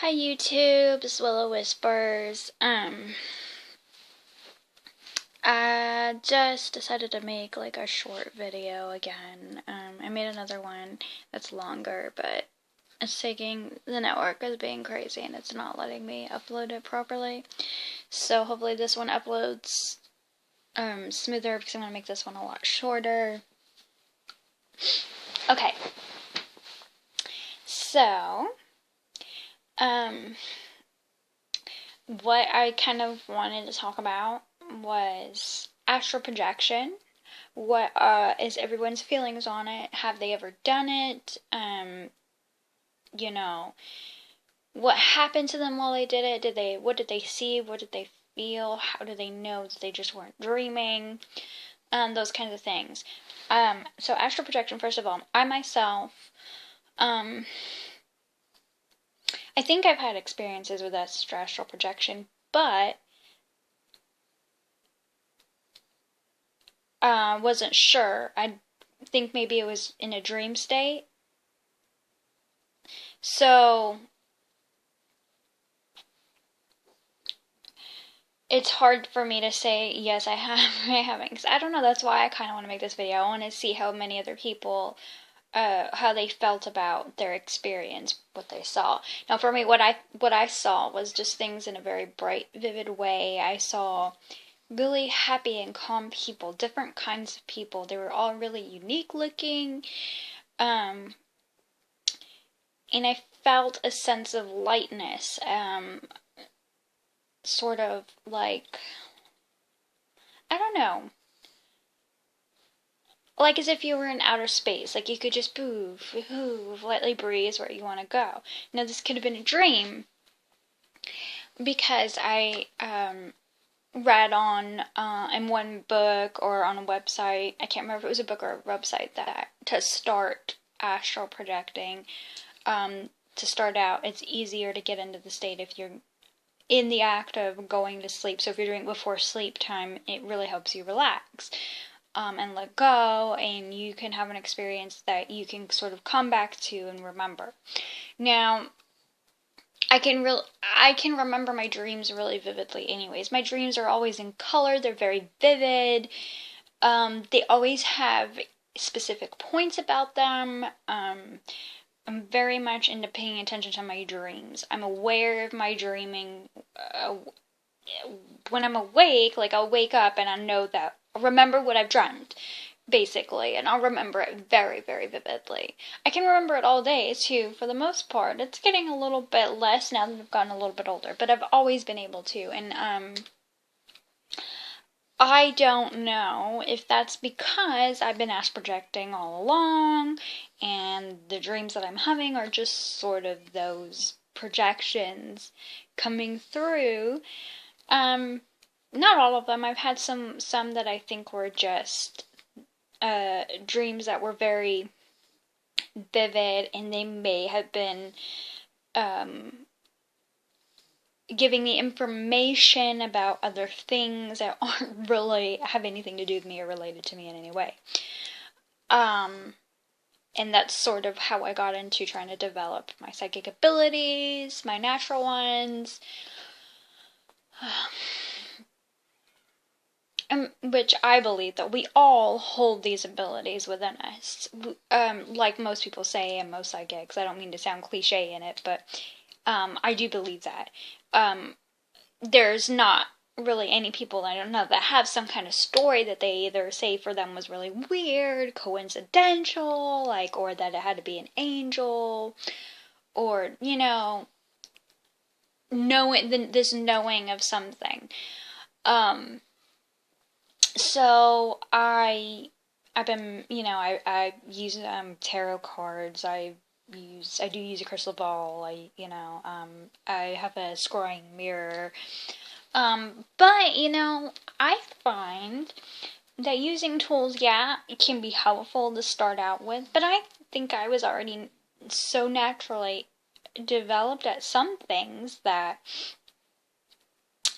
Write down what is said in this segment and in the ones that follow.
Hi YouTube, it's Willow Whispers. I just decided to make like a short video again. I made another one that's longer, but it's taking, the network is being crazy and it's not letting me upload it properly. So hopefully this one uploads smoother because I'm going to make this one a lot shorter. Okay. So, what I kind of wanted to talk about was astral projection. What is everyone's feelings on it? Have they ever done it? You know, what happened to them while they did it? What did they see? What did they feel? How do they know that they just weren't dreaming? Those kinds of things. So astral projection, first of all, I myself, I think I've had experiences with astral projection, but wasn't sure. I think maybe it was in a dream state. So it's hard for me to say yes I haven't, because I don't know. That's why I kind of want to make this video. I want to see how many other people how they felt about their experience, what they saw. Now for me, what I saw was just things in a very bright, vivid way. I saw really happy and calm people, different kinds of people. They were all really unique looking. And I felt a sense of lightness, sort of like, I don't know, like as if you were in outer space, like you could just move, lightly breeze where you want to go. Now this could have been a dream, because I read on in one book or on a website, I can't remember if it was a book or a website, that to start astral projecting, to start out, it's easier to get into the state if you're in the act of going to sleep. So if you're doing it before sleep time, it really helps you relax and let go, and you can have an experience that you can sort of come back to and remember. Now, I can remember my dreams really vividly anyways. My dreams are always in color, they're very vivid. They always have specific points about them. I'm very much into paying attention to my dreams. I'm aware of my dreaming. When I'm awake, like I'll wake up and I know that I'll remember what I've dreamt, basically, and I'll remember it very, very vividly. I can remember it all day too, for the most part. It's getting a little bit less now that I've gotten a little bit older, but I've always been able to, and I don't know if that's because I've been astral projecting all along, and the dreams that I'm having are just sort of those projections coming through. Not all of them. I've had some that I think were just dreams that were very vivid, and they may have been giving me information about other things that aren't really have anything to do with me or related to me in any way. And that's sort of how I got into trying to develop my psychic abilities, my natural ones. Which I believe that we all hold these abilities within us. Like most people say, and most psychics, I don't mean to sound cliche in it, but I do believe that. There's not really any people I don't know that have some kind of story that they either say for them was really weird, coincidental, like, or that it had to be an angel, or, you know, this knowing of something. So I use tarot cards. I do use a crystal ball. I have a scrying mirror. But I find that using tools, it can be helpful to start out with, but I think I was already so naturally developed at some things that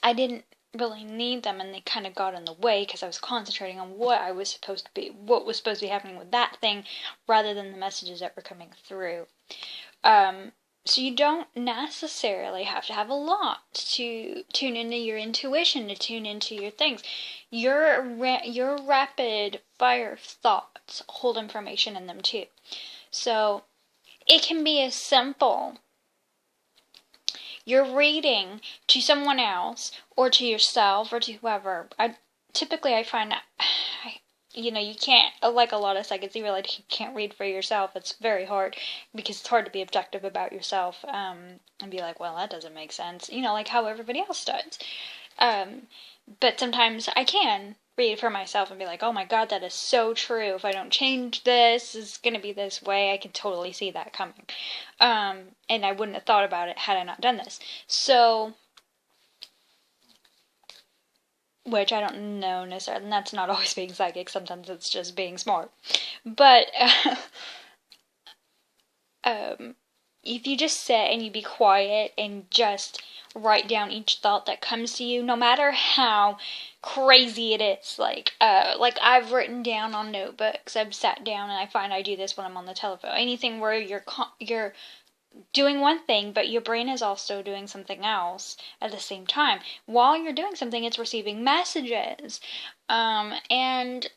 I didn't really need them, and they kind of got in the way because I was concentrating on what was supposed to be happening with that thing, rather than the messages that were coming through. So you don't necessarily have to have a lot to tune into your intuition, to tune into your things. Your rapid fire thoughts hold information in them too. So it can be as simple. You're reading to someone else or to yourself or to whoever. I find that, you can't, like a lot of psychics, you realize you can't read for yourself. It's very hard because it's hard to be objective about yourself and be like, well, that doesn't make sense, like how everybody else does. But sometimes I can read for myself and be like, oh my god, that is so true. If I don't change this, it's going to be this way. I can totally see that coming. And I wouldn't have thought about it had I not done this. So, which I don't know necessarily, and that's not always being psychic, sometimes it's just being smart. But, if you just sit and you be quiet and just write down each thought that comes to you, no matter how crazy it is, like I've written down on notebooks, I've sat down, and I find I do this when I'm on the telephone, anything where you're doing one thing, but your brain is also doing something else at the same time. While you're doing something, it's receiving messages. And,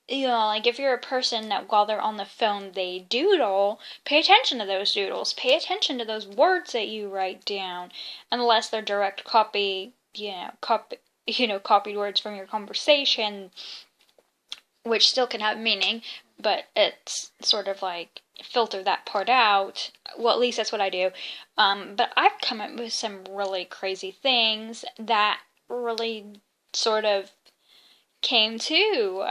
like if you're a person that while they're on the phone, they doodle, pay attention to those doodles. Pay attention to those words that you write down. Unless they're direct copied words from your conversation, which still can have meaning, but it's sort of like filter that part out. Well, at least that's what I do. But I've come up with some really crazy things that really sort of came to.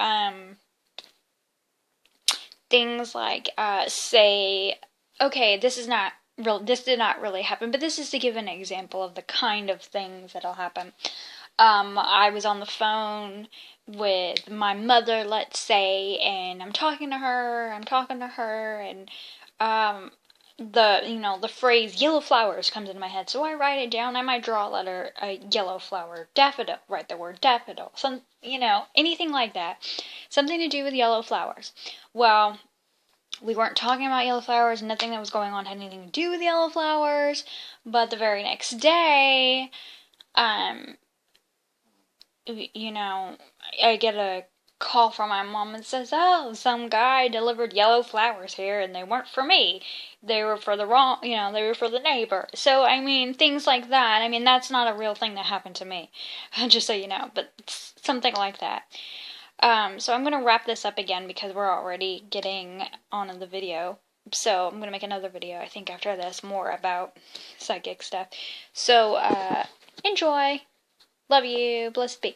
Things like, say, okay, this did not really happen, but this is to give an example of the kind of things that'll happen. I was on the phone with my mother, let's say, and I'm talking to her, and the phrase yellow flowers comes into my head, so I write it down. I might draw a yellow flower, daffodil, write the word daffodil, anything like that, something to do with yellow flowers. Well, we weren't talking about yellow flowers, nothing that was going on had anything to do with yellow flowers, but the very next day, I get a call from my mom and says, oh, some guy delivered yellow flowers here, and they weren't for me. They were for they were for the neighbor. So, things like that. That's not a real thing that happened to me, just so you know, but something like that. So I'm going to wrap this up again because we're already getting on in the video. So I'm going to make another video, I think, after this, more about psychic stuff. So, enjoy. Love you. Blessed be.